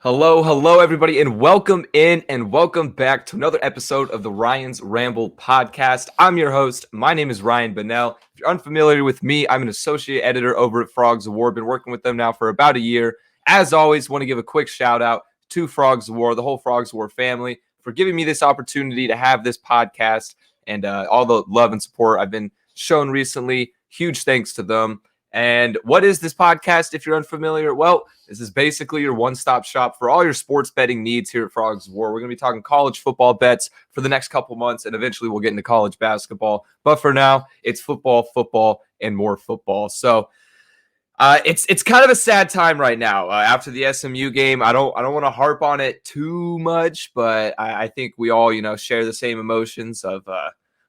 Hello, everybody, and welcome in and welcome back to another episode of the Ryan's Ramble podcast. I'm your host. My name is Ryan Bonnell. If you're unfamiliar with me, I'm an associate editor over at Frogs of War. Been working with them now for about a year. As always, want to give a quick shout out to Frogs of War, the whole Frogs of War family, for giving me this opportunity to have this podcast and all the love and support I've been shown recently. Huge thanks to them. And what is this podcast if you're unfamiliar? Well, this is basically your one-stop shop for all your sports betting needs here at Frogs of War. We're going to be talking college football bets for the next couple months, and eventually we'll get into college basketball. But for now, it's football, and more football. So it's kind of a sad time right now after the SMU game. I don't want to harp on it too much, but I think we all share the same emotions of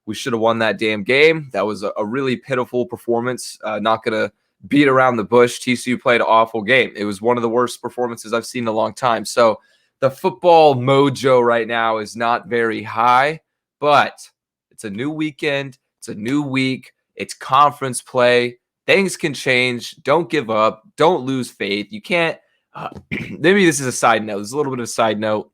we should have won that damn game. That was a really pitiful performance. Not going to beat around the bush. TCU played an awful game. It was one of the worst performances I've seen in a long time. So the football mojo right now is not very high, but it's a new weekend. It's a new week. It's conference play. Things can change. Don't give up. Don't lose faith. You can't maybe this is a side note. There's a little bit of a side note,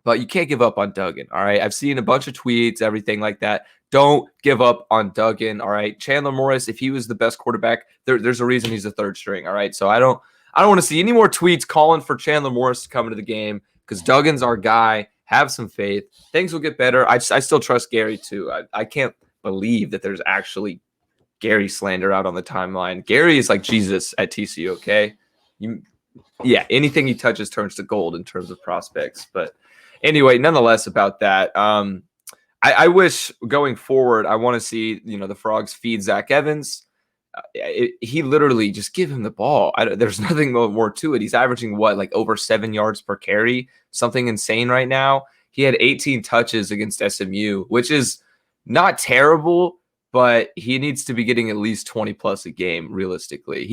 but you can't give up on Duggan, all right? I've seen a bunch of tweets, everything like that. Don't give up on Duggan, all right? Chandler Morris, if he was the best quarterback, there's a reason he's a third string, all right? So I don't want to see any more tweets calling for Chandler Morris to come into the game because Duggan's our guy. Have some faith. Things will get better. I still trust Gary, too. I can't believe that there's actually Gary slander out on the timeline. Gary is like Jesus at TCU, okay? Anything he touches turns to gold in terms of prospects, but anyway, nonetheless, about that, I wish going forward, I want to see the Frogs feed Zach Evans. He literally just give him the ball. There's nothing more to it. He's averaging like over 7 yards per carry, something insane right now. He had 18 touches against SMU, which is not terrible, but he needs to be getting at least 20 plus a game. Realistically,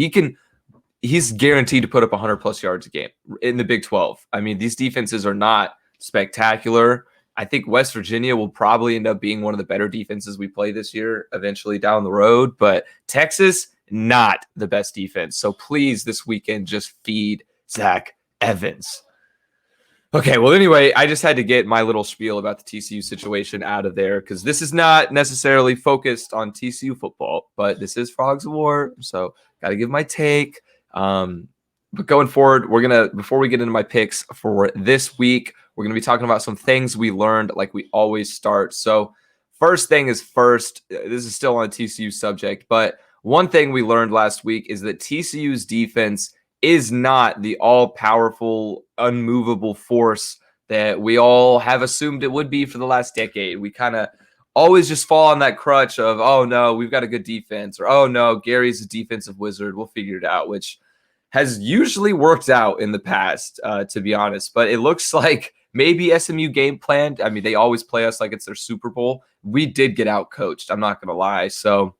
he's guaranteed to put up 100 plus yards a game in the Big 12. I mean, these defenses are not spectacular. I think West Virginia will probably end up being one of the better defenses we play this year eventually down the road, but Texas, not the best defense. So please, this weekend, just feed Zach Evans. Okay, well, anyway, I just had to get my little spiel about the TCU situation out of there because this is not necessarily focused on TCU football, but this is Frogs of War, so got to give my take. But going forward, before we get into my picks for this week, we're going to be talking about some things we learned like we always start. So first thing is first, this is still on a TCU subject, but one thing we learned last week is that TCU's defense is not the all-powerful, unmovable force that we all have assumed it would be for the last decade. We kind of always just fall on that crutch of, oh, no, we've got a good defense, or, oh, no, Gary's a defensive wizard. We'll figure it out, which has usually worked out in the past, to be honest. But it looks like maybe SMU game planned. I mean, they always play us like it's their Super Bowl. We did get out coached. I'm not going to lie. So,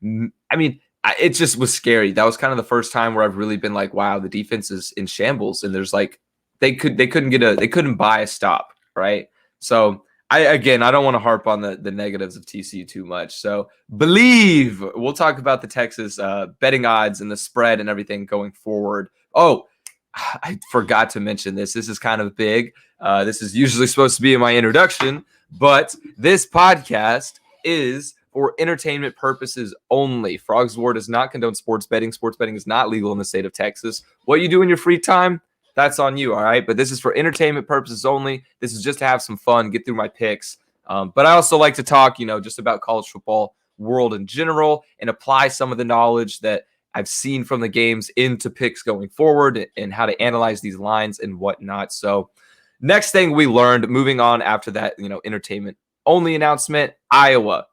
I mean, it just was scary. That was kind of the first time where I've really been like, wow, the defense is in shambles. And there's like, they couldn't buy a stop. Right. So I don't want to harp on the negatives of TCU too much. So believe we'll talk about the Texas betting odds and the spread and everything going forward. Oh, I forgot to mention this. This is kind of big. This is usually supposed to be in my introduction, but this podcast is for entertainment purposes only. Frogs of War does not condone sports betting. Sports betting is not legal in the state of Texas. What you do in your free time, that's on you, all right? But this is for entertainment purposes only. This is just to have some fun, get through my picks. But I also like to talk, just about college football world in general and apply some of the knowledge that I've seen from the games into picks going forward and how to analyze these lines and whatnot. So next thing we learned, moving on after that, entertainment only announcement, Iowa.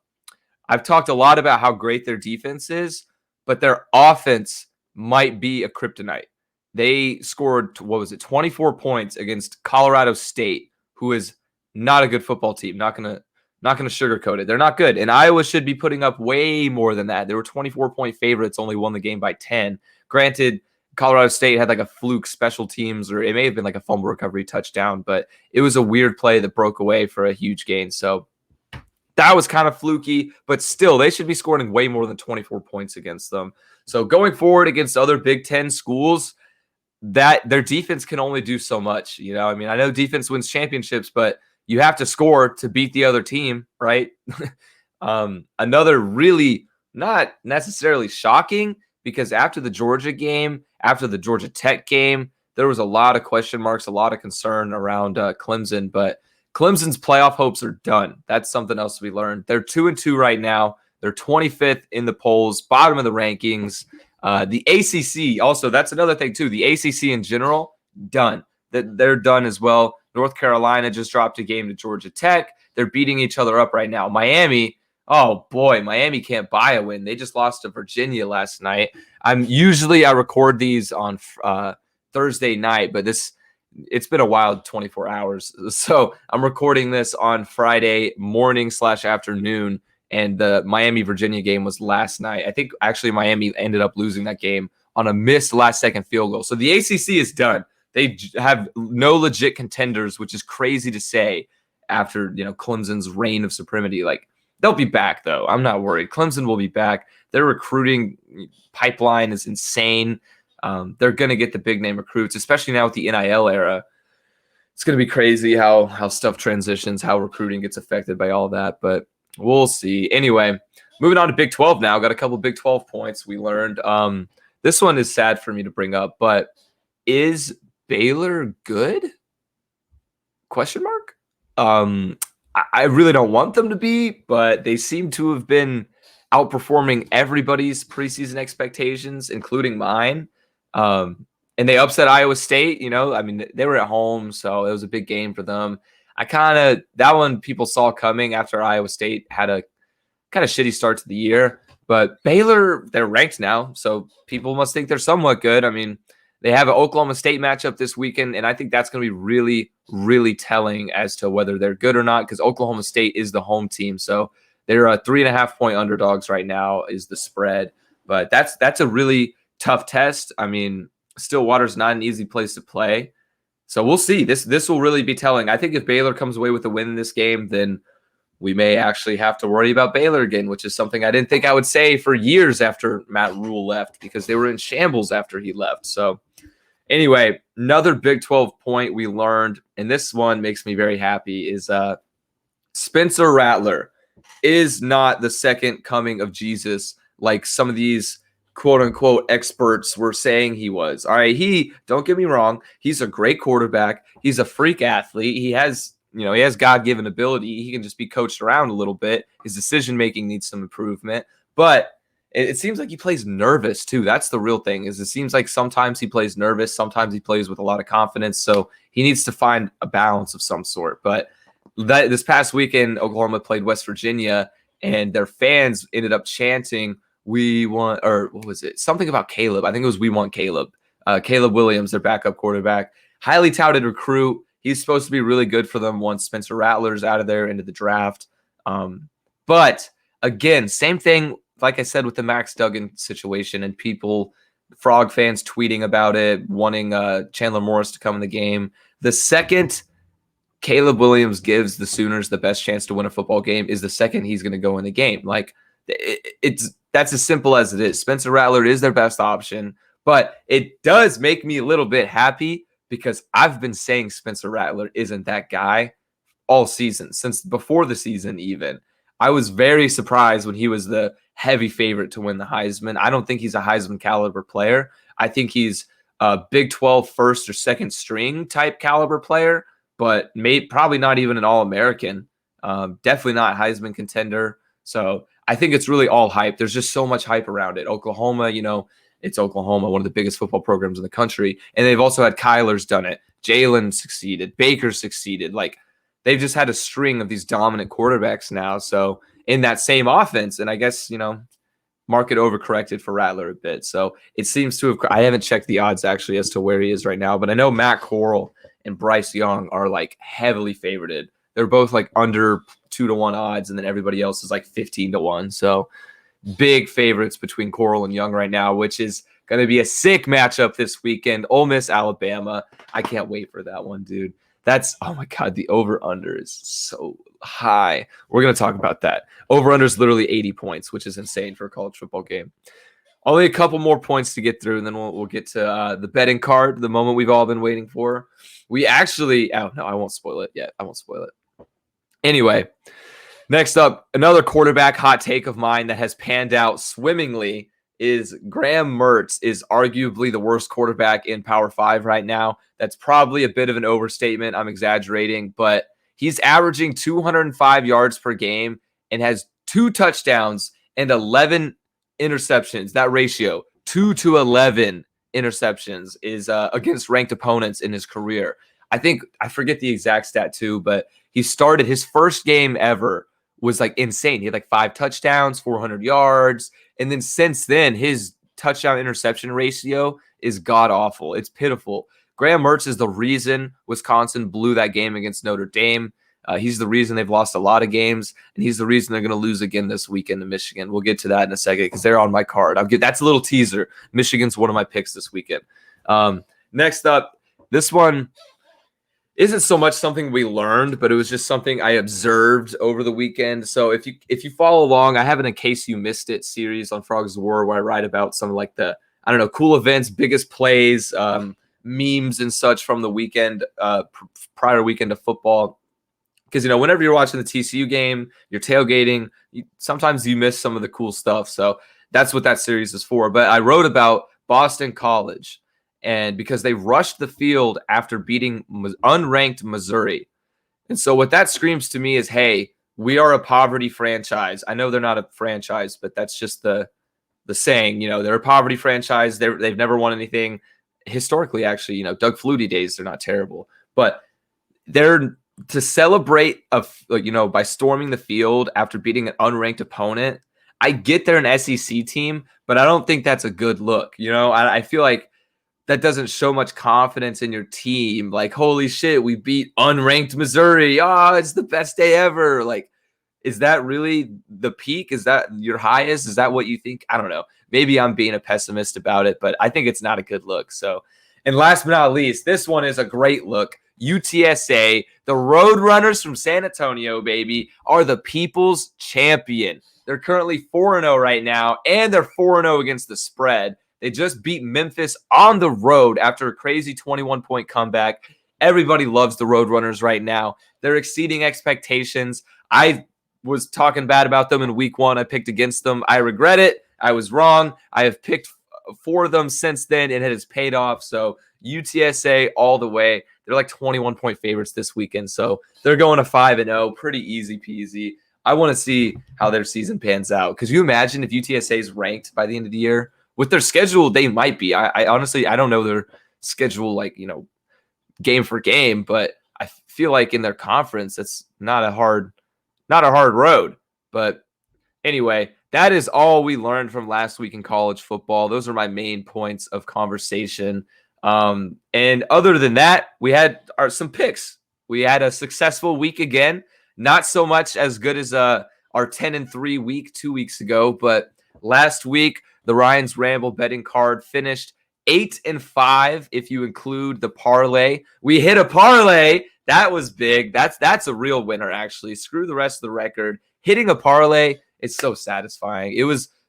I've talked a lot about how great their defense is, but their offense might be a kryptonite. They scored, 24 points against Colorado State, who is not a good football team. Not gonna sugarcoat it. They're not good. And Iowa should be putting up way more than that. They were 24-point favorites, only won the game by 10. Granted, Colorado State had like a fluke special teams, or it may have been like a fumble recovery touchdown, but it was a weird play that broke away for a huge gain. So that was kind of fluky, but still, they should be scoring way more than 24 points against them. So going forward against other Big Ten schools, that their defense can only do so much. I mean, I know defense wins championships, but you have to score to beat the other team, right? Another really not necessarily shocking, because after the Georgia game, after the Georgia Tech game, there was a lot of question marks, a lot of concern around Clemson, but Clemson's playoff hopes are done. That's something else we learned. They're 2-2 right now. They're 25th in the polls, bottom of the rankings. The ACC, also, that's another thing too. The ACC in general, done. They're done as well. North Carolina just dropped a game to Georgia Tech. They're beating each other up right now. Miami, oh boy, Miami can't buy a win. They just lost to Virginia last night. I record these on Thursday night, but it's been a wild 24 hours. So I'm recording this on Friday morning / afternoon. And the Miami-Virginia game was last night. I think actually Miami ended up losing that game on a missed last-second field goal. So the ACC is done. They have no legit contenders, which is crazy to say after Clemson's reign of supremacy. Like, they'll be back, though. I'm not worried. Clemson will be back. Their recruiting pipeline is insane. They're going to get the big-name recruits, especially now with the NIL era. It's going to be crazy how stuff transitions, how recruiting gets affected by all that, but we'll see. Anyway, moving on to Big 12 now. Got a couple Big 12 points we learned. This one is sad for me to bring up, but is Baylor good? Question mark. I really don't want them to be, but they seem to have been outperforming everybody's preseason expectations, including mine. And they upset Iowa State. I mean, they were at home, so it was a big game for them. That one people saw coming after Iowa State had a kind of shitty start to the year. But Baylor, they're ranked now, so people must think they're somewhat good. I mean, they have an Oklahoma State matchup this weekend, and I think that's going to be really, really telling as to whether they're good or not, because Oklahoma State is the home team. So they're 3.5-point underdogs right now is the spread. But that's a really tough test. I mean, Stillwater's not an easy place to play. So we'll see. This will really be telling. I think if Baylor comes away with a win in this game, then we may actually have to worry about Baylor again, which is something I didn't think I would say for years after Matt Rule left, because they were in shambles after he left. So anyway, another Big 12 point we learned, and this one makes me very happy, is Spencer Rattler is not the second coming of Jesus like some of these quote-unquote experts were saying he was. All right, don't get me wrong, he's a great quarterback. He's a freak athlete. He has God-given ability. He can just be coached around a little bit. His decision-making needs some improvement. But it seems like he plays nervous, too. That's the real thing, is it seems like sometimes he plays nervous, sometimes he plays with a lot of confidence. So he needs to find a balance of some sort. But this past weekend, Oklahoma played West Virginia, and their fans ended up chanting, "We want," or what was it? Something about Caleb. I think it was "We want Caleb." Caleb Williams, their backup quarterback, highly touted recruit. He's supposed to be really good for them once Spencer Rattler's out of there into the draft. But again, same thing, like I said, with the Max Duggan situation and Frog fans tweeting about it, wanting Chandler Morris to come in the game. The second Caleb Williams gives the Sooners the best chance to win a football game is the second he's going to go in the game. Like, that's as simple as it is. Spencer Rattler is their best option, but it does make me a little bit happy because I've been saying Spencer Rattler isn't that guy all season, since before the season even. I was very surprised when he was the heavy favorite to win the Heisman. I don't think he's a Heisman caliber player. I think he's a Big 12 first or second string type caliber player, but probably not even an All-American. Definitely not Heisman contender. So I think it's really all hype. There's just so much hype around it. Oklahoma, it's Oklahoma, one of the biggest football programs in the country. And they've also had Kyler's done it. Jalen succeeded. Baker succeeded. Like, they've just had a string of these dominant quarterbacks now. So in that same offense, and I guess, market overcorrected for Rattler a bit. So it seems to have, I haven't checked the odds actually as to where he is right now, but I know Matt Corral and Bryce Young are like heavily favorited. They're both like under 2-1 odds, and then everybody else is like 15-1. So big favorites between Corral and Young right now, which is going to be a sick matchup this weekend. Ole Miss, Alabama. I can't wait for that one, dude. Oh my God, the over-under is so high. We're going to talk about that. Over-under is literally 80 points, which is insane for a college football game. Only a couple more points to get through, and then we'll get to the betting card, the moment we've all been waiting for. We actually, oh no, I won't spoil it yet. I won't spoil it. Anyway, next up, another quarterback hot take of mine that has panned out swimmingly is Graham Mertz is arguably the worst quarterback in Power 5 right now. That's probably a bit of an overstatement. I'm exaggerating, but he's averaging 205 yards per game and has 2 touchdowns and 11 interceptions. That ratio, 2 to 11 interceptions, is against ranked opponents in his career. I forget the exact stat too, but he started his first game ever was like insane. He had like 5 touchdowns, 400 yards. And then since then, his touchdown interception ratio is god awful. It's pitiful. Graham Mertz is the reason Wisconsin blew that game against Notre Dame. He's the reason they've lost a lot of games, and he's the reason they're going to lose again this weekend to Michigan. We'll get to that in a second because they're on my card. That's a little teaser. Michigan's one of my picks this weekend. Next up, this one isn't so much something we learned, but it was just something I observed over the weekend. So if you follow along, I have an In Case You Missed It series on Frogs War where I write about some like the, I don't know, cool events, biggest plays, memes and such from the weekend, prior weekend of football. Because, whenever you're watching the TCU game, you're tailgating, sometimes you miss some of the cool stuff. So that's what that series is for. But I wrote about Boston College, and because they rushed the field after beating unranked Missouri. And so what that screams to me is, hey, we are a poverty franchise. I know they're not a franchise, but that's just the saying. They're a poverty franchise. They've never won anything historically, actually. Doug Flutie days, they're not terrible. But they're to celebrate by storming the field after beating an unranked opponent. I get they're an SEC team, but I don't think that's a good look. I feel like that doesn't show much confidence in your team. Like, holy shit, we beat unranked Missouri. Oh, it's the best day ever. Like, is that really the peak? Is that your highest? Is that what you think? I don't know. Maybe I'm being a pessimist about it, but I think it's not a good look. So, and last but not least, this one is a great look. UTSA, the Roadrunners from San Antonio, baby, are the people's champion. They're currently 4-0 right now, and they're 4-0 against the spread. They just beat Memphis on the road after a crazy 21-point comeback. Everybody loves the Roadrunners right now. They're exceeding expectations. I was talking bad about them in week 1. I picked against them. I regret it. I was wrong. I have picked for them since then, and it has paid off. So UTSA all the way. They're like 21-point favorites this weekend. So they're going to 5-0. Pretty easy peasy. I want to see how their season pans out. Because you imagine if UTSA is ranked by the end of the year? With their schedule, they might be. I honestly, I don't know their schedule, game for game, but I feel like in their conference, it's not a hard road. But anyway, that is all we learned from last week in college football. Those are my main points of conversation. And other than that, we had some picks. We had a successful week again. Not so much as good as our 10-3 week 2 weeks ago, but last week, the Ryan's Ramble betting card finished 8-5 if you include the parlay. We hit a parlay. That was big. That's a real winner, actually. Screw the rest of the record. Hitting a parlay, it's so satisfying.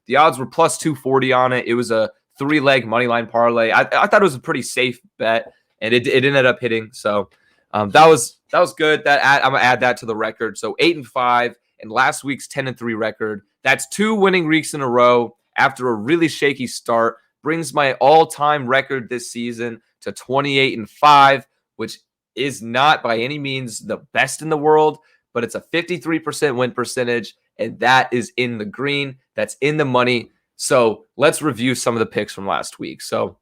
The odds were plus 240 on it. It was a 3-leg money line parlay. I thought it was a pretty safe bet, and it ended up hitting. So that was good. I'm gonna add that to the record. So 8-5 and last week's 10-3 record. That's 2 winning weeks in a row after a really shaky start. Brings my all-time record this season to 28-5, which is not by any means the best in the world, but it's a 53% win percentage, and that is in the green. That's in the money. So let's review some of the picks from last week. So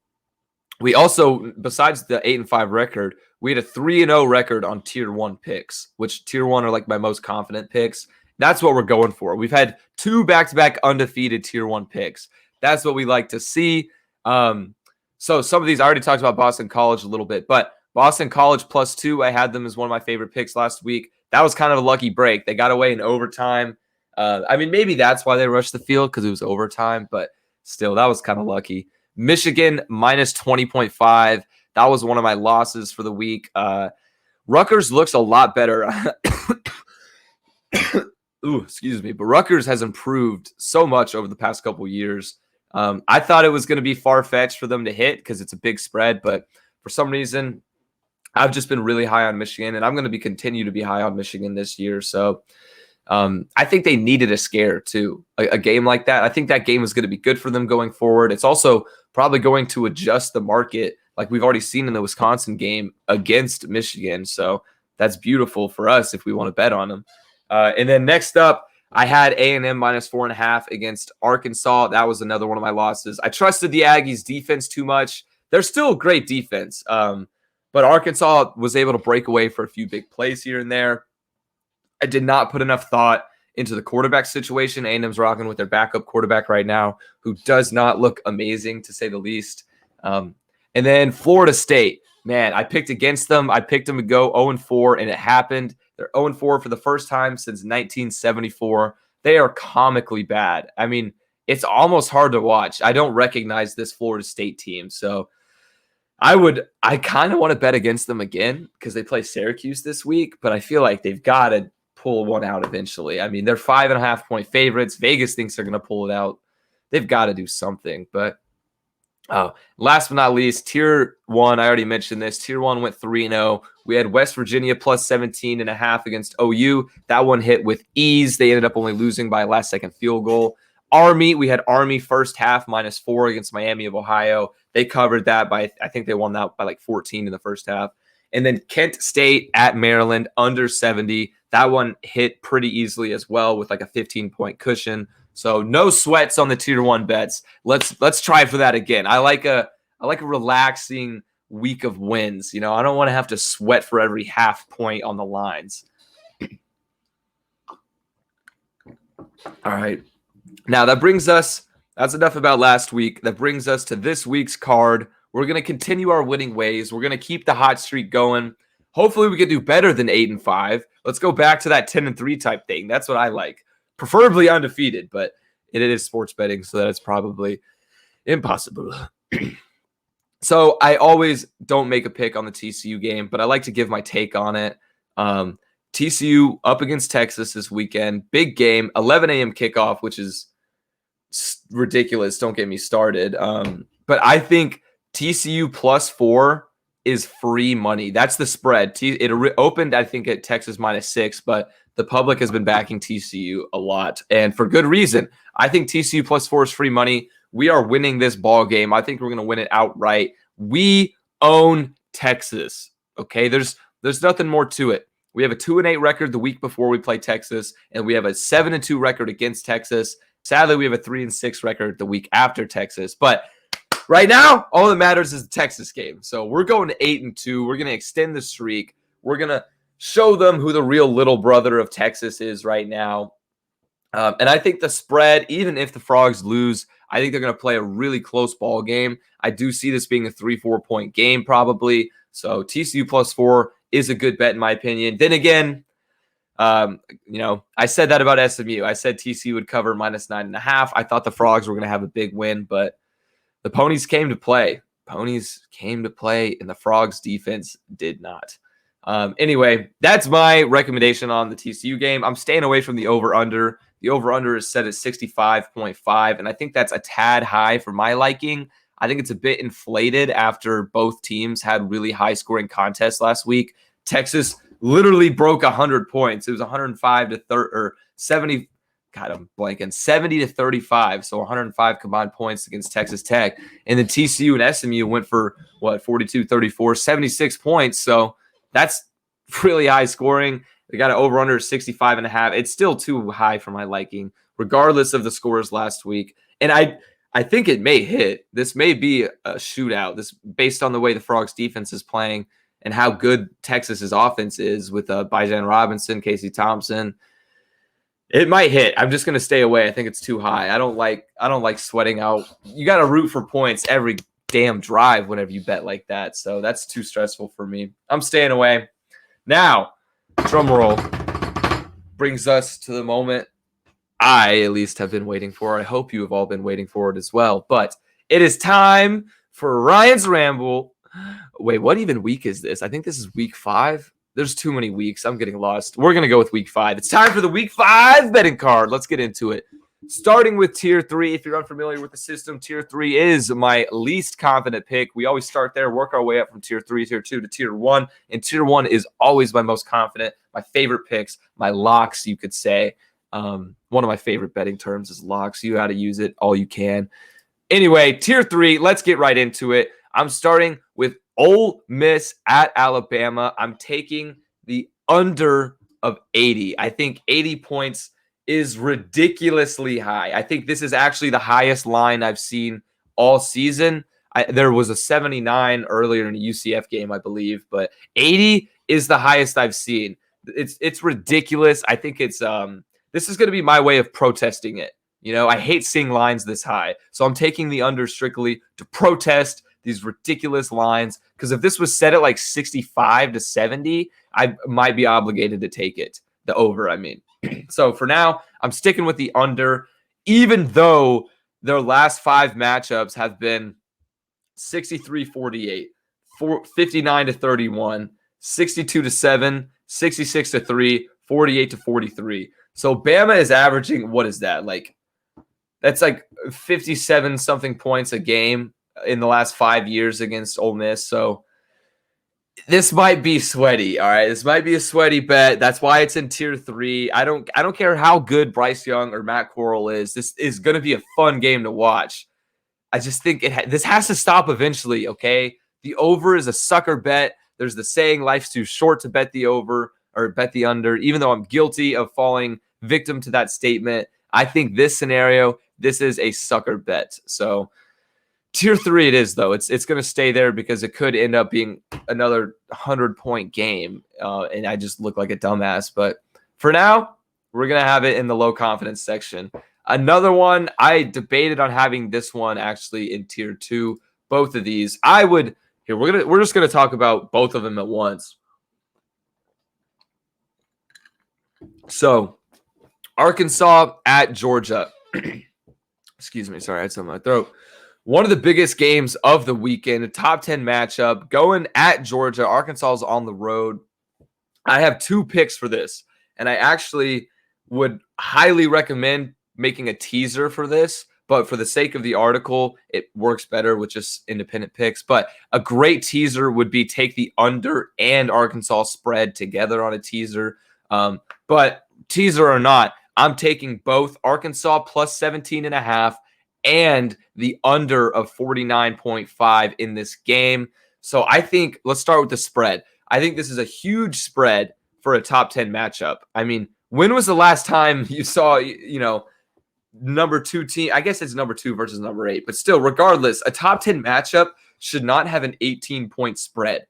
we also, besides the 8-5 record, we had a 3-0 record on Tier 1 picks, which Tier 1 are like my most confident picks. That's what we're going for. We've had 2 back-to-back undefeated Tier 1 picks. That's what we like to see. So some of these, I already talked about Boston College a little bit, but Boston College +2, I had them as one of my favorite picks last week. That was kind of a lucky break. They got away in overtime. Maybe that's why they rushed the field, because it was overtime, but still, that was kind of lucky. Michigan -20.5. That was one of my losses for the week. Rutgers looks a lot better. Ooh, excuse me. But Rutgers has improved so much over the past couple years. I thought it was going to be far-fetched for them to hit because it's a big spread, but for some reason, I've just been really high on Michigan, and I'm going to continue to be high on Michigan this year. So I think they needed a scare too, a game like that. I think that game is going to be good for them going forward. It's also probably going to adjust the market like we've already seen in the Wisconsin game against Michigan. So that's beautiful for us if we want to bet on them. And then next up, I had A&M -4.5 against Arkansas. That was another one of my losses. I trusted the Aggies defense too much. They're still a great defense. But Arkansas was able to break away for a few big plays here and there. I did not put enough thought into the quarterback situation. A&M's rocking with their backup quarterback right now, who does not look amazing, to say the least. And then Florida State. Man, I picked against them. I picked them to go 0-4, and it happened. They're 0-4 for the first time since 1974. They are comically bad. I mean, it's almost hard to watch. I don't recognize this Florida State team, so I kind of want to bet against them again because they play Syracuse this week, but I feel like they've got to pull one out eventually. I mean, they're 5.5-point favorites. Vegas thinks they're going to pull it out. They've got to do something. But last but not least, Tier 1, I already mentioned this. Tier 1 went 3-0. We had West Virginia plus 17.5 against OU. That one hit with ease. They ended up only losing by a last-second field goal. Army, we had Army first half -4 against Miami of Ohio. They covered that by, I think they won that by like 14 in the first half. And then Kent State at Maryland under 70. That one hit pretty easily as well with like a 15-point cushion. So no sweats on the Tier 1 bets. Let's try for that again. I like a relaxing week of wins. You know, I don't want to have to sweat for every half point on the lines. All right. Now that's enough about last week. That brings us to this week's card. We're going to continue our winning ways. We're going to keep the hot streak going. Hopefully we can do better than 8-5. Let's go back to that 10-3 type thing. That's what I like. Preferably undefeated, but it is sports betting, so that's probably impossible. So I always don't make a pick on the TCU game, but I like to give my take on it. TCU up against Texas this weekend. Big game, 11 a.m. kickoff, which is ridiculous. Don't get me started. But I think TCU +4 is free money. That's the spread. It opened, I think, at Texas -6, but the public has been backing TCU a lot, and for good reason. I think TCU +4 is free money. We are winning this ball game. I think we're going to win it outright. We own Texas. Okay, there's nothing more to it. We have a 2-8 record the week before we play Texas, and we have a 7-2 record against Texas. Sadly, we have a 3-6 record the week after Texas. But right now, all that matters is the Texas game. So we're going to 8-2. We're going to extend the streak. We're going to show them who the real little brother of Texas is right now. And I think the spread, even if the Frogs lose, I think they're going to play a really close ball game. I do see this being a 3-4 point game probably. So TCU +4 is a good bet in my opinion. Then again, I said that about SMU. I said TCU would cover -9.5. I thought the Frogs were going to have a big win, but the Ponies came to play. Ponies came to play, and the Frogs defense did not. Anyway, that's my recommendation on the TCU game. I'm staying away from the over-under. The over-under is set at 65.5, and I think that's a tad high for my liking. I think it's a bit inflated after both teams had really high-scoring contests last week. Texas literally broke 100 points. It was 105 to 30 or 70. God, I'm blanking. 70 to 35, so 105 combined points against Texas Tech. And then TCU and SMU went for 42, 34, 76 points. So that's really high scoring. They got an over/under 65.5. It's still too high for my liking, regardless of the scores last week. And I think it may hit. This may be a shootout. This based on the way the Frogs defense is playing and how good Texas's offense is with Bijan Robinson, Casey Thompson. It might hit. I'm just going to stay away. I think it's too high. I don't like sweating out. You got to root for points every damn drive whenever you bet like that. So that's too stressful for me. I'm staying away. Now, drum roll brings us to the moment I at least have been waiting for. I hope you have all been waiting for it as well. But it is time for Ryan's Ramble. Wait, what even week is this? I think this is week 5. There's too many weeks. I'm getting lost. We're going to go with week 5. It's time for the week 5 betting card. Let's get into it. Starting with tier 3, if you're unfamiliar with the system, tier 3 is my least confident pick. We always start there, work our way up from tier 3, tier 2 to tier 1, and tier 1 is always my most confident, my favorite picks, my locks, you could say. One of my favorite betting terms is locks. You got to use it all you can. Anyway, tier 3, let's get right into it. I'm starting with Ole Miss at Alabama. I'm taking the under of 80. I think 80 points is ridiculously high. I think this is actually the highest line I've seen all season. There was a 79 earlier in a UCF game, I believe, but 80 is the highest I've seen. It's ridiculous. I think it's this is going to be my way of protesting it. You know, I hate seeing lines this high, so I'm taking the under strictly to protest these ridiculous lines, because if this was set at like 65 to 70, I might be obligated to take it. The over, I mean. So for now, I'm sticking with the under, even though their last 5 matchups have been 63-48, 59-31, 62-7, 66-3, 48-43. So Bama is averaging, what is that? That's like 57 something points a game in the last 5 years against Ole Miss. So this might be sweaty. All right. This might be a sweaty bet. That's why it's in tier 3. I don't care how good Bryce Young or Matt Corral is. This is going to be a fun game to watch. I just think this has to stop eventually. Okay. The over is a sucker bet. There's the saying, life's too short to bet the over or bet the under, even though I'm guilty of falling victim to that statement. I think this scenario, this is a sucker bet. So tier 3 it is, though. It's going to stay there because it could end up being another 100-point game, and I just look like a dumbass. But for now, we're going to have it in the low confidence section. Another one, I debated on having this one actually in tier 2. Both of these, we're just going to talk about both of them at once. So, Arkansas at Georgia. Excuse me. Sorry, I had something in my throat. One of the biggest games of the weekend, a top 10 matchup, going at Georgia. Arkansas is on the road. I have 2 picks for this, and I actually would highly recommend making a teaser for this, but for the sake of the article, it works better with just independent picks. But a great teaser would be take the under and Arkansas spread together on a teaser. But teaser or not, I'm taking both Arkansas plus 17.5 and the under of 49.5 in this game. So I think, let's start with the spread. I think this is a huge spread for a top 10 matchup. I mean, when was the last time you saw, number 2 team? I guess it's number 2 versus number 8, but still, regardless, a top 10 matchup should not have an 18-point spread.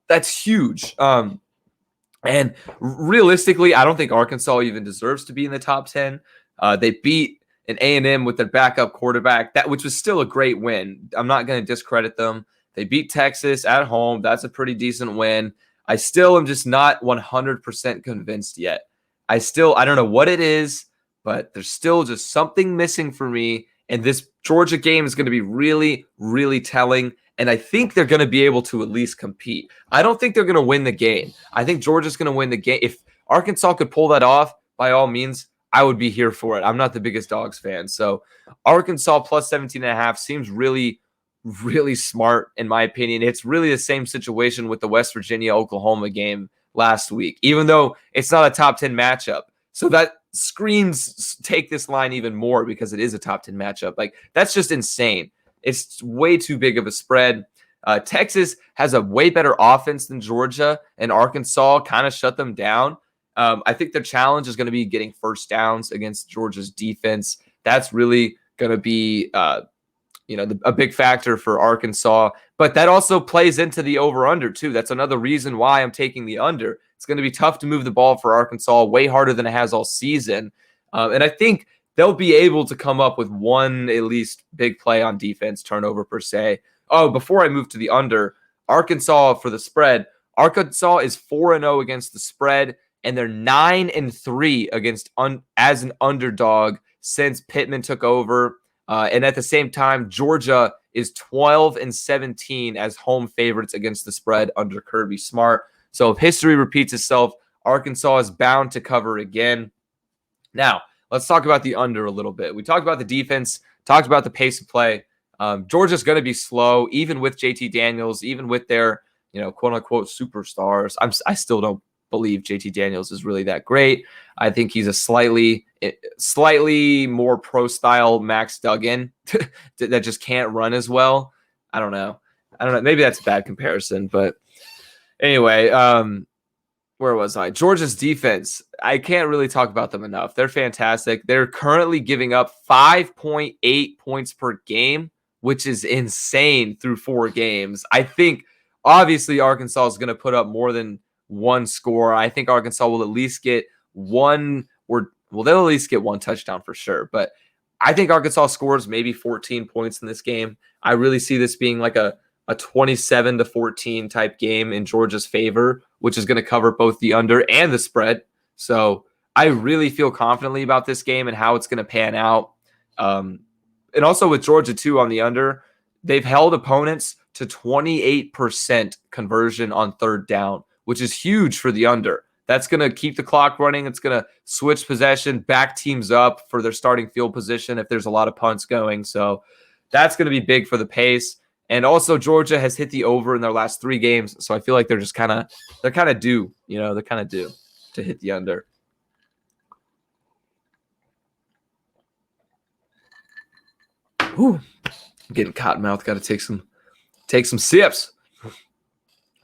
That's huge. And realistically, I don't think Arkansas even deserves to be in the top 10. They beat an A&M with their backup quarterback, which was still a great win. I'm not going to discredit them. They beat Texas at home. That's a pretty decent win. I still am just not 100% convinced yet. I don't know what it is, but there's still just something missing for me. And this Georgia game is going to be really, really telling. And I think they're going to be able to at least compete. I don't think they're going to win the game. I think Georgia's going to win the game. If Arkansas could pull that off, by all means, I would be here for it. I'm not the biggest Dogs fan. So Arkansas plus 17.5 seems really, really smart, in my opinion. It's really the same situation with the West Virginia-Oklahoma game last week, even though it's not a top 10 matchup. So that screams take this line even more because it is a top 10 matchup. Like, that's just insane. It's way too big of a spread. Texas has a way better offense than Georgia, and Arkansas kind of shut them down. I think their challenge is going to be getting first downs against Georgia's defense. That's really going to be a big factor for Arkansas. But that also plays into the over-under, too. That's another reason why I'm taking the under. It's going to be tough to move the ball for Arkansas, way harder than it has all season. And I think they'll be able to come up with one at least big play on defense, turnover per se. Oh, before I move to the under, Arkansas for the spread. Arkansas is 4-0 against the spread, and they're 9-3 against as an underdog since Pittman took over. And at the same time, Georgia is 12-17 as home favorites against the spread under Kirby Smart. So if history repeats itself, Arkansas is bound to cover again. Now, let's talk about the under a little bit. We talked about the defense, talked about the pace of play. Georgia's going to be slow, even with JT Daniels, even with their, quote unquote superstars. I still don't believe JT Daniels is really that great. I think he's a slightly more pro style Max Duggan that just can't run as well. I don't know. Maybe that's a bad comparison, but anyway, where was I? Georgia's defense. I can't really talk about them enough. They're fantastic. They're currently giving up 5.8 points per game, which is insane through 4 games. I think obviously Arkansas is going to put up more than one score. I think Arkansas will at least get one, or they'll at least get one touchdown for sure. But I think Arkansas scores maybe 14 points in this game. I really see this being like a 27-14 type game in Georgia's favor, which is going to cover both the under and the spread. So I really feel confidently about this game and how it's going to pan out. And also with Georgia too on the under, they've held opponents to 28% conversion on third down, which is huge for the under. That's going to keep the clock running. It's going to switch possession, back teams up for their starting field position if there's a lot of punts going. So that's going to be big for the pace. And also Georgia has hit the over in their last 3 games. So I feel like they're kind of due, they're kind of due to hit the under. Whew. I'm getting cotton mouth. Got to take some sips.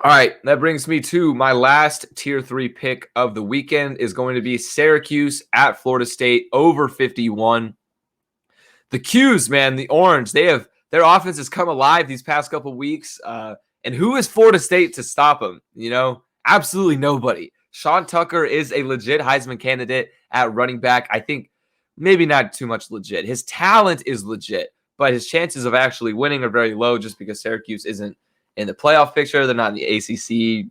All right, that brings me to my last tier 3 pick of the weekend is going to be Syracuse at Florida State over 51. The Qs, man, the Orange, their offense has come alive these past couple weeks. And who is Florida State to stop them? Absolutely nobody. Sean Tucker is a legit Heisman candidate at running back. I think maybe not too much legit. His talent is legit, but his chances of actually winning are very low just because Syracuse isn't in the playoff picture. They're not in the ACC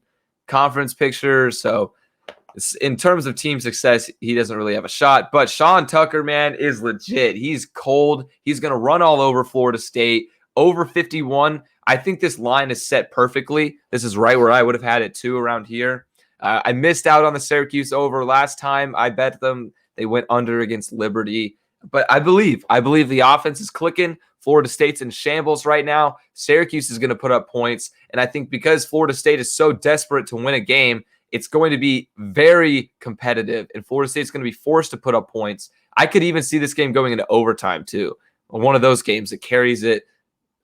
conference picture. So in terms of team success, he doesn't really have a shot. But Sean Tucker, man, is legit. He's cold. He's going to run all over Florida State. Over 51. I think this line is set perfectly. This is right where I would have had it too, around here. I missed out on the Syracuse over last time. I bet them. They went under against Liberty. But I believe the offense is clicking. Florida State's in shambles right now. Syracuse is going to put up points. And I think because Florida State is so desperate to win a game, it's going to be very competitive. And Florida State's going to be forced to put up points. I could even see this game going into overtime too. One of those games that carries it.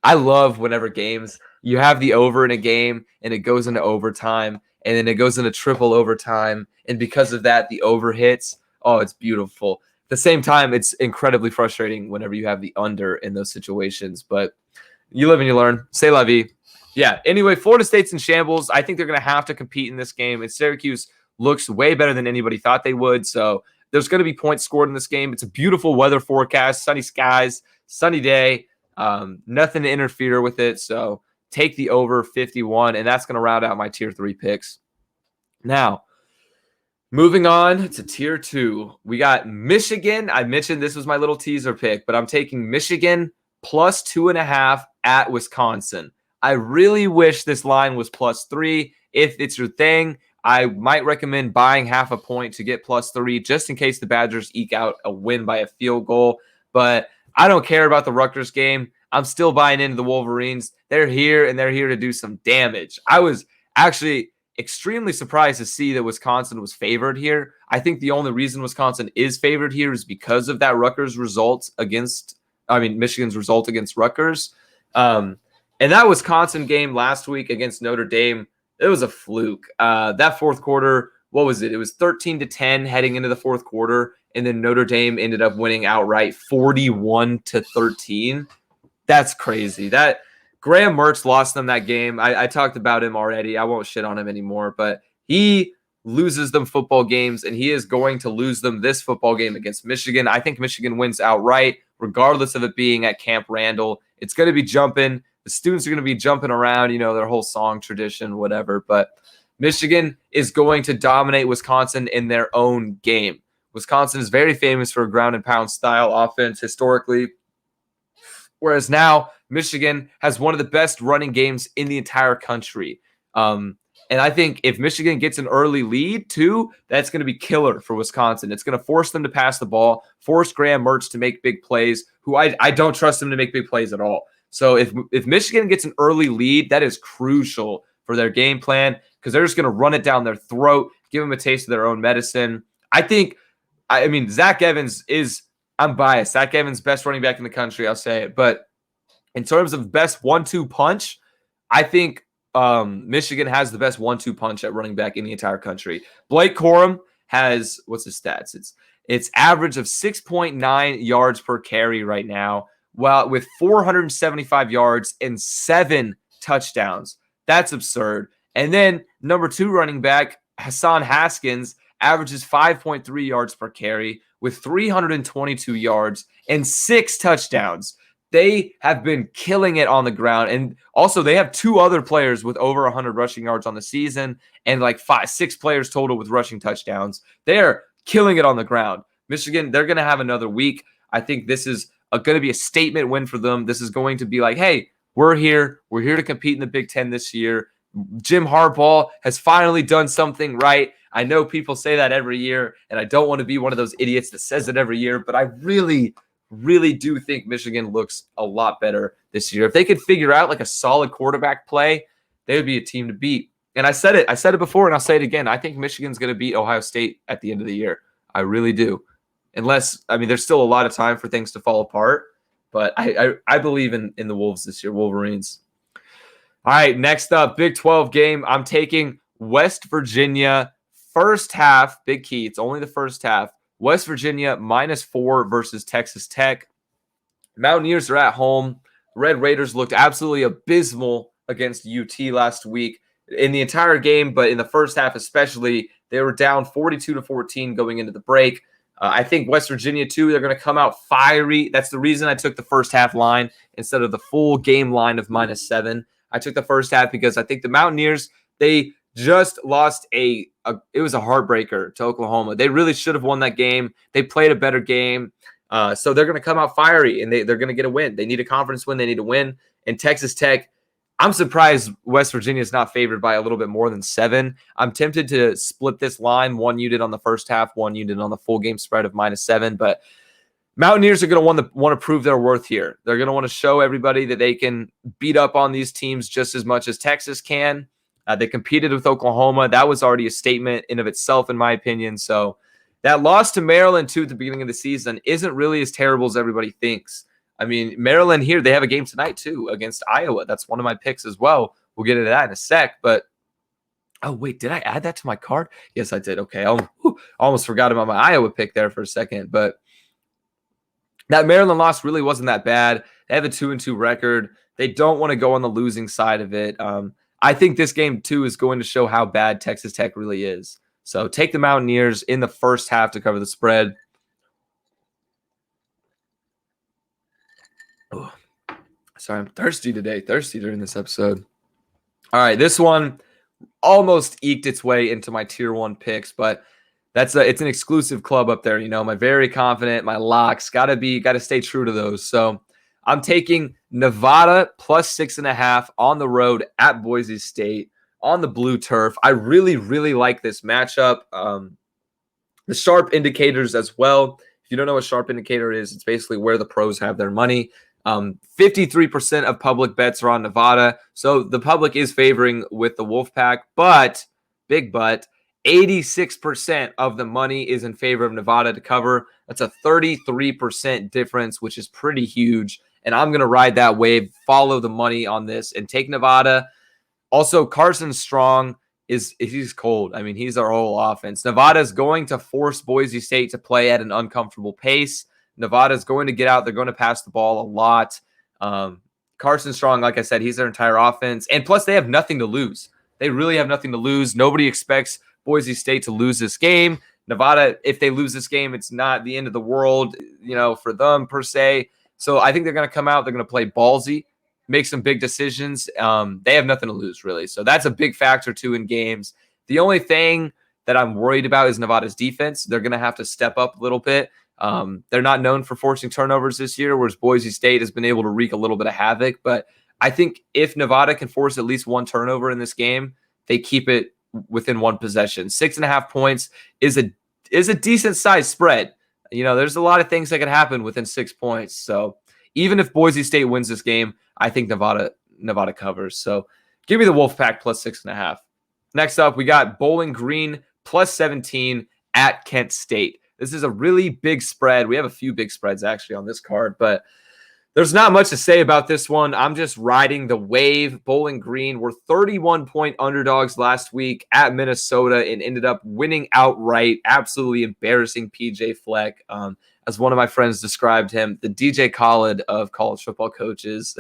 I love whenever games, you have the over in a game and it goes into overtime and then it goes into triple overtime. And because of that, the over hits. Oh, it's beautiful. At the same time, it's incredibly frustrating whenever you have the under in those situations. But you live and you learn. C'est la vie. Yeah, anyway, Florida State's in shambles. I think they're going to have to compete in this game. And Syracuse looks way better than anybody thought they would. So there's going to be points scored in this game. It's a beautiful weather forecast, sunny skies, sunny day, nothing to interfere with it. So take the over 51, and that's going to round out my tier 3 picks. Now, moving on to tier 2, we got Michigan. I mentioned this was my little teaser pick, but I'm taking Michigan plus 2.5 at Wisconsin. I really wish this line was plus 3. If it's your thing, I might recommend buying half a point to get plus 3 just in case the Badgers eke out a win by a field goal. But I don't care about the Rutgers game. I'm still buying into the Wolverines. They're here, and they're here to do some damage. I was actually extremely surprised to see that Wisconsin was favored here. I think the only reason Wisconsin is favored here is because of that Michigan's result against Rutgers. And that Wisconsin game last week against Notre Dame, it was a fluke. That fourth quarter, what was it? It was 13-10 heading into the fourth quarter, and then Notre Dame ended up winning outright 41-13. That's crazy. That Graham Mertz lost them that game. I talked about him already. I won't shit on him anymore, but he loses them football games, and he is going to lose them this football game against Michigan. I think Michigan wins outright, regardless of it being at Camp Randall. It's going to be jumping. The students are going to be jumping around, their whole song tradition, whatever. But Michigan is going to dominate Wisconsin in their own game. Wisconsin is very famous for a ground and pound style offense historically, whereas now Michigan has one of the best running games in the entire country. And I think if Michigan gets an early lead too, that's going to be killer for Wisconsin. It's going to force them to pass the ball, force Graham Mertz to make big plays, who I don't trust him to make big plays at all. So if Michigan gets an early lead, that is crucial for their game plan because they're just going to run it down their throat, give them a taste of their own medicine. I mean, Zach Evans is, I'm biased. Zach Evans, best running back in the country, I'll say it. But in terms of best 1-2 punch, I think Michigan has the best 1-2 punch at running back in the entire country. Blake Corum has, what's his stats? It's average of 6.9 yards per carry right now, while with 475 yards and 7 touchdowns. That's absurd. And then number 2 running back, Hassan Haskins, averages 5.3 yards per carry with 322 yards and 6 touchdowns. They have been killing it on the ground. And also, they have 2 other players with over 100 rushing yards on the season and like 6 players total with rushing touchdowns. They are killing it on the ground. Michigan, they're going to have another week. I think this is going to be a statement win for them. This is going to be like, hey, we're here. We're here to compete in the Big Ten this year. Jim Harbaugh has finally done something right. I know people say that every year, and I don't want to be one of those idiots that says it every year, but I really do think Michigan looks a lot better this year. If they could figure out like a solid quarterback play, they would be a team to beat. And I said it before, and I'll say it again. I think Michigan's going to beat Ohio State at the end of the year. I really do. Unless, I mean, there's still a lot of time for things to fall apart, but I believe in the Wolves this year, Wolverines. All right, next up, Big 12 game. I'm taking West Virginia first half. Big key. It's only the first half. West Virginia -4 versus Texas Tech. Mountaineers are at home. Red Raiders looked absolutely abysmal against UT last week in the entire game, but in the first half especially, they were down 42-14 going into the break. I think West Virginia, too, they're going to come out fiery. That's the reason I took the first half line instead of the full game line of -7. I took the first half because I think the Mountaineers, they just lost it was a heartbreaker to Oklahoma. They really should have won that game. They played a better game. So they're going to come out fiery, and they're going to get a win. They need a conference win. They need a win. And Texas Tech, I'm surprised West Virginia is not favored by a little bit more than 7. I'm tempted to split this line, 1 unit on the first half, 1 unit on the full game spread of -7. But Mountaineers are going to want to prove their worth here. They're going to want to show everybody that they can beat up on these teams just as much as Texas can. They competed with Oklahoma. That was already a statement in of itself, in my opinion. So that loss to Maryland, too, at the beginning of the season isn't really as terrible as everybody thinks. I mean, Maryland here, they have a game tonight, too, against Iowa. That's one of my picks as well. We'll get into that in a sec. But, oh, wait, did I add that to my card? Yes, I did. Okay, I almost forgot about my Iowa pick there for a second. But that Maryland loss really wasn't that bad. They have a 2-2 record. They don't want to go on the losing side of it. I think this game, too, is going to show how bad Texas Tech really is. So take the Mountaineers in the first half to cover the spread. Oh, sorry, I'm thirsty today. Thirsty during this episode. All right, this one almost eked its way into my tier 1 picks, but it's an exclusive club up there. You know, I'm very confident. My locks got to stay true to those. So I'm taking Nevada +6.5 on the road at Boise State on the blue turf. I really like this matchup. The sharp indicators as well. If you don't know what sharp indicator is, it's basically where the pros have their money. 53% of public bets are on Nevada. So the public is favoring with the Wolfpack, but, big but, 86% of the money is in favor of Nevada to cover. That's a 33% difference, which is pretty huge. And I'm going to ride that wave, follow the money on this, and take Nevada. Also, Carson Strong he's cold. I mean, he's our whole offense. Nevada is going to force Boise State to play at an uncomfortable pace. Nevada is going to get out. They're going to pass the ball a lot. Carson Strong, like I said, he's their entire offense. And plus, they have nothing to lose. They really have nothing to lose. Nobody expects Boise State to lose this game. Nevada, if they lose this game, it's not the end of the world, for them per se. So I think they're going to come out. They're going to play ballsy, make some big decisions. They have nothing to lose, really. So that's a big factor, too, in games. The only thing that I'm worried about is Nevada's defense. They're going to have to step up a little bit. They're not known for forcing turnovers this year, whereas Boise State has been able to wreak a little bit of havoc. But I think if Nevada can force at least 1 turnover in this game, they keep it within one possession. 6.5 points is a decent size spread. There's a lot of things that could happen within 6 points. So even if Boise State wins this game, I think Nevada covers. So give me the Wolfpack plus 6.5. Next up, we got Bowling Green plus 17 at Kent State. This is a really big spread. We have a few big spreads actually on this card, but there's not much to say about this one. I'm just riding the wave. Bowling Green were 31-point underdogs last week at Minnesota and ended up winning outright. Absolutely embarrassing PJ Fleck. As one of my friends described him, the DJ Khaled of college football coaches.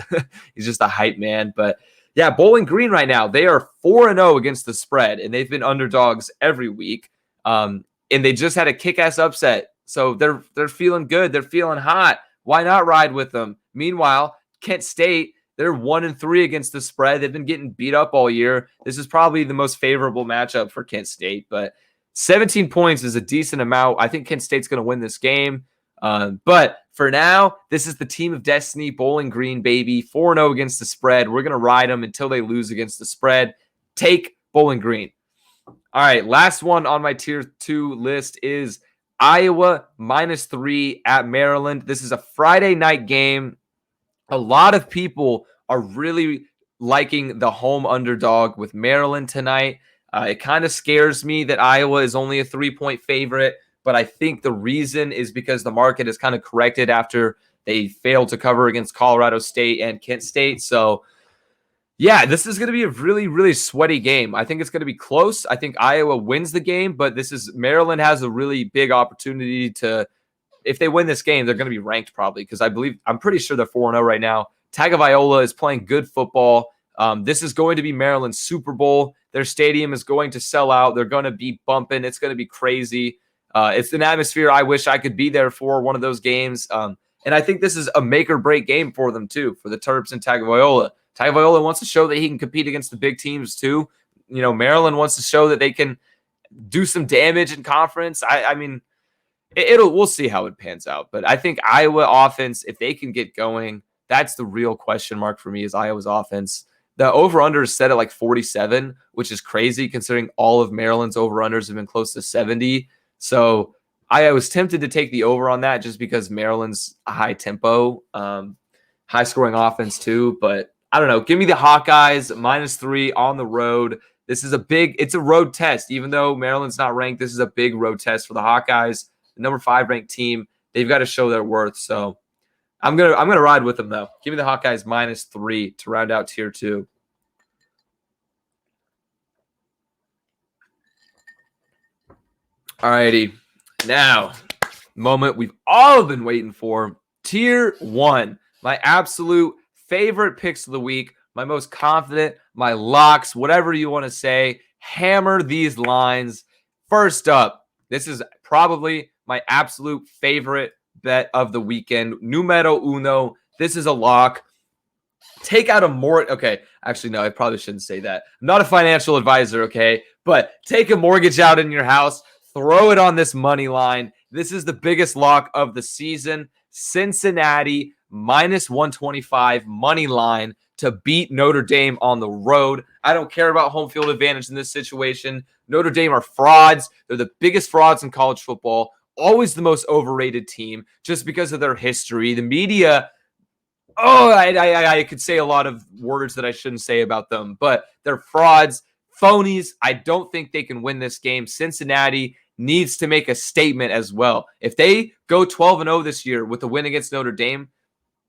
He's just a hype man. But yeah, Bowling Green right now, they are 4-0 against the spread, and they've been underdogs every week. And they just had a kick-ass upset. So they're feeling good. They're feeling hot. Why not ride with them? Meanwhile, Kent State, they're 1-3 against the spread. They've been getting beat up all year. This is probably the most favorable matchup for Kent State, but 17 points is a decent amount. I think Kent State's going to win this game. But for now, this is the team of destiny, Bowling Green, baby. 4-0 against the spread. We're going to ride them until they lose against the spread. Take Bowling Green. All right, last one on my tier 2 list is Iowa -3 at Maryland. This is a Friday night game. A lot of people are really liking the home underdog with Maryland tonight. It kind of scares me that Iowa is only a 3-point favorite, but I think the reason is because the market has kind of corrected after they failed to cover against Colorado State and Kent State. So yeah, this is going to be a really, really sweaty game. I think it's going to be close. I think Iowa wins the game, but Maryland has a really big opportunity to, if they win this game, they're going to be ranked probably because I'm pretty sure they're 4-0 right now. Tagovailoa is playing good football. This is going to be Maryland's Super Bowl. Their stadium is going to sell out. They're going to be bumping. It's going to be crazy. It's an atmosphere I wish I could be there for, one of those games. And I think this is a make or break game for them too, for the Terps and Tagovailoa. Tagovailoa wants to show that he can compete against the big teams too. Maryland wants to show that they can do some damage in conference. I mean, we'll see how it pans out. But I think Iowa offense, if they can get going, that's the real question mark for me is Iowa's offense. The over-under is set at like 47, which is crazy considering all of Maryland's over-unders have been close to 70. So I was tempted to take the over on that just because Maryland's a high-tempo, high-scoring offense too. But I don't know. Give me the Hawkeyes -3 on the road. It's a road test. Even though Maryland's not ranked, this is a big road test for the Hawkeyes. The number 5 ranked team. They've got to show their worth. So I'm gonna ride with them though. Give me the Hawkeyes -3 to round out tier 2. Alrighty. Now, moment we've all been waiting for. Tier 1. My absolute favorite picks of the week. My most confident, my locks, whatever you want to say. Hammer these lines. First up, this is probably my absolute favorite bet of the weekend. Numero uno. This is a lock. Take out a mortgage. Okay, actually, no, I probably shouldn't say that. I'm not a financial advisor, okay? But take a mortgage out in your house. Throw it on this money line. This is the biggest lock of the season. Cincinnati -125 money line to beat Notre Dame on the road. I don't care about home field advantage in this situation. Notre Dame are frauds. They're the biggest frauds in college football. Always the most overrated team just because of their history. The media, I could say a lot of words that I shouldn't say about them, but they're frauds, phonies. I don't think they can win this game. Cincinnati needs to make a statement as well. If they go 12-0 this year with a win against Notre Dame,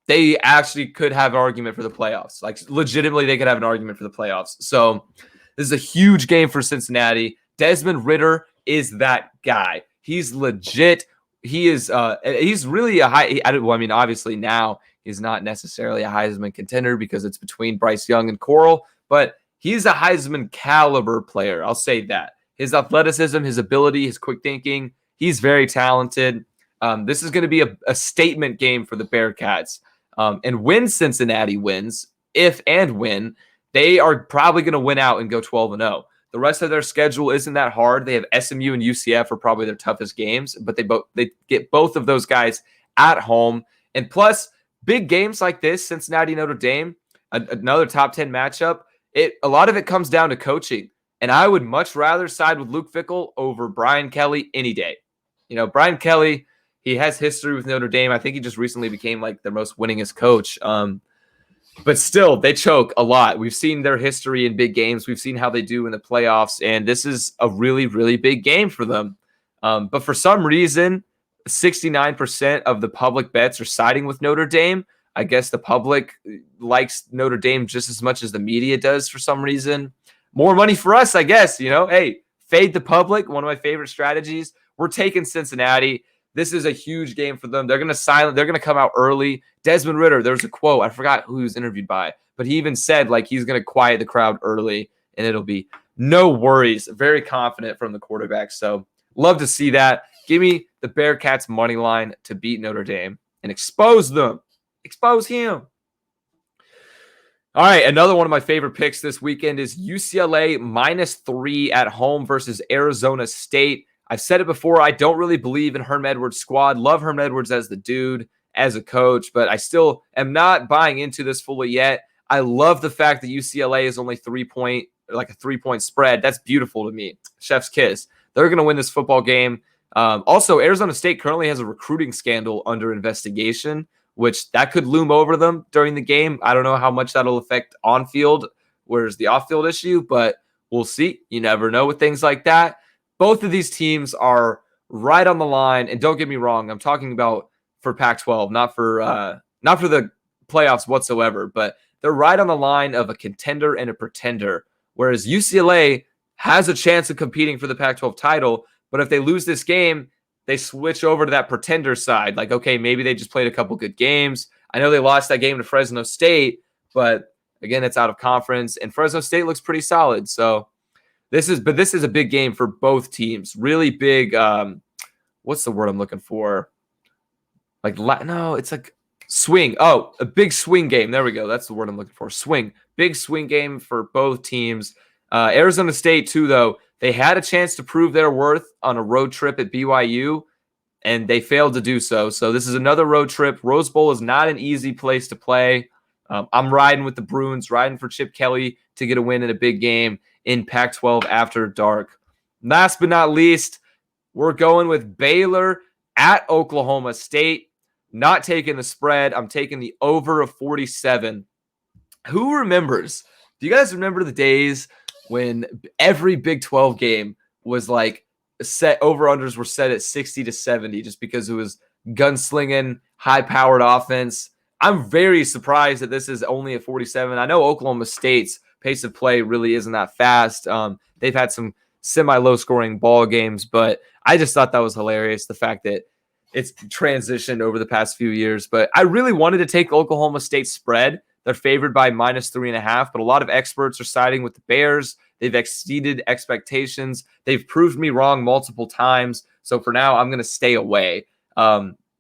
they actually could have an argument for the playoffs. Like, legitimately, they could have an argument for the playoffs. So this is a huge game for Cincinnati. Desmond Ridder is that guy. He's legit. He's really a high. Obviously now he's not necessarily a Heisman contender because it's between Bryce Young and Coral, but he's a Heisman caliber player. I'll say that. His athleticism, his ability, his quick thinking, he's very talented. This is going to be a statement game for the Bearcats. And when Cincinnati wins, when, they are probably going to win out and go 12-0. The rest of their schedule isn't that hard. They have SMU and UCF are probably their toughest games, but they get both of those guys at home. And plus, big games like this, Cincinnati, Notre Dame, another top 10 matchup, a lot of it comes down to coaching. And I would much rather side with Luke Fickell over Brian Kelly any day. Brian Kelly, he has history with Notre Dame. I think he just recently became like their most winningest coach. But still, they choke a lot. We've seen their history in big games. We've seen how they do in the playoffs. And this is a really, really big game for them. But for some reason, 69% of the public bets are siding with Notre Dame. I guess the public likes Notre Dame just as much as the media does for some reason. More money for us, I guess. Hey, fade the public, one of my favorite strategies. We're taking Cincinnati. This is a huge game for them. They're going to come out early. Desmond Ridder, there's a quote. I forgot who he was interviewed by, but he even said like he's going to quiet the crowd early and it'll be no worries. Very confident from the quarterback. So love to see that. Give me the Bearcats money line to beat Notre Dame and expose them. Expose him. All right, another one of my favorite picks this weekend is UCLA -3 at home versus Arizona State. I've said it before, I don't really believe in Herm Edwards' squad. Love Herm Edwards as the dude, as a coach, but I still am not buying into this fully yet. I love the fact that UCLA is only a 3-point spread. That's beautiful to me. Chef's kiss. They're going to win this football game. Also, Arizona State currently has a recruiting scandal under investigation, which that could loom over them during the game. I don't know how much that'll affect on-field, whereas the off-field issue, but we'll see. You never know with things like that. Both of these teams are right on the line, and don't get me wrong, I'm talking about for Pac-12, not for the playoffs whatsoever, but they're right on the line of a contender and a pretender, whereas UCLA has a chance of competing for the Pac-12 title, but if they lose this game, they switch over to that pretender side. Like, okay, maybe they just played a couple good games. I know they lost that game to Fresno State, but again, it's out of conference, and Fresno State looks pretty solid, so this is a big game for both teams. Really big. What's the word I'm looking for? It's like swing. Oh, a big swing game. There we go. That's the word I'm looking for. Swing. Big swing game for both teams. Arizona State, too, though, they had a chance to prove their worth on a road trip at BYU, and they failed to do so. So this is another road trip. Rose Bowl is not an easy place to play. I'm riding with the Bruins, riding for Chip Kelly to get a win in a big game in Pac-12 after dark. Last but not least, we're going with Baylor at Oklahoma State. Not taking the spread. I'm taking the over of 47. Who remembers? Do you guys remember the days when every Big 12 game was like set over-unders were set at 60 to 70 just because it was gunslinging, high-powered offense? I'm very surprised that this is only at 47. I know Oklahoma State's pace of play really isn't that fast. They've had some semi-low scoring ball games, but I just thought that was hilarious, the fact that it's transitioned over the past few years. But I really wanted to take Oklahoma State spread. They're favored by -3.5, but a lot of experts are siding with the Bears. They've exceeded expectations. They've proved me wrong multiple times. So for now, I'm going to stay away.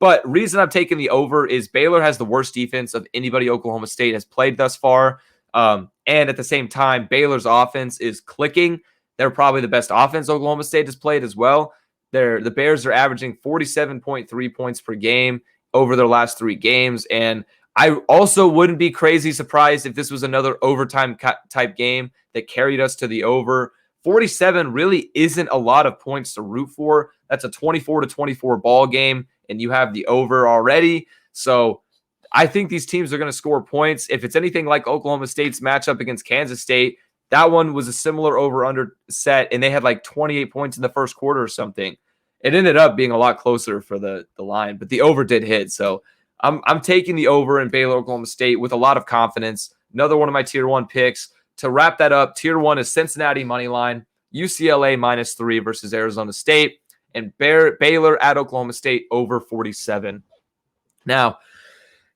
But reason I'm taking the over is Baylor has the worst defense of anybody Oklahoma State has played thus far. And at the same time, Baylor's offense is clicking. They're probably the best offense Oklahoma State has played as well. The Bears are averaging 47.3 points per game over their last 3 games. And I also wouldn't be crazy surprised if this was another overtime type game that carried us to the over. 47 really isn't a lot of points to root for. That's a 24-24 ball game, and you have the over already. So I think these teams are going to score points. If it's anything like Oklahoma State's matchup against Kansas State, that one was a similar over-under set, and they had like 28 points in the first quarter or something. It ended up being a lot closer for the line, but the over did hit. So I'm taking the over in Baylor, Oklahoma State with a lot of confidence. Another one of my Tier 1 picks. To wrap that up, Tier 1 is Cincinnati money line, UCLA -3 versus Arizona State, and Baylor at Oklahoma State over 47. Now,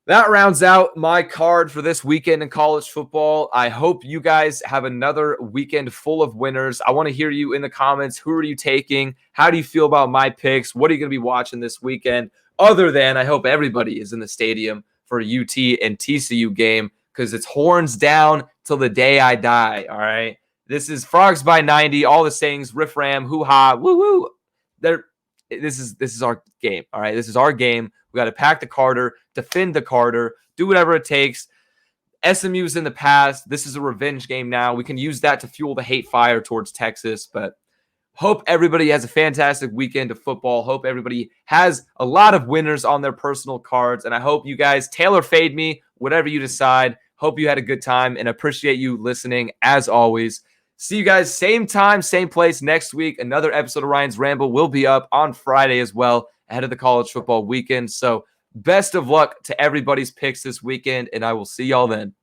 that rounds out my card for this weekend in college football. I hope you guys have another weekend full of winners. I want to hear you in the comments. Who are you taking? How do you feel about my picks? What are you going to be watching this weekend? Other than I hope everybody is in the stadium for a UT and TCU game because it's horns down till the day I die, all right? This is Frogs by 90, all the sayings, riff ram, hoo-ha, woo-woo. This is our game, all right? This is our game. We got to pack the Carter, defend the Carter, do whatever it takes. SMU's in the past. This is a revenge game now. We can use that to fuel the hate fire towards Texas, but hope everybody has a fantastic weekend of football. Hope everybody has a lot of winners on their personal cards, and I hope you guys tailor fade me, whatever you decide. Hope you had a good time, and appreciate you listening as always. See you guys same time, same place next week. Another episode of Ryan's Ramble will be up on Friday as well, ahead of the college football weekend. So best of luck to everybody's picks this weekend, and I will see y'all then.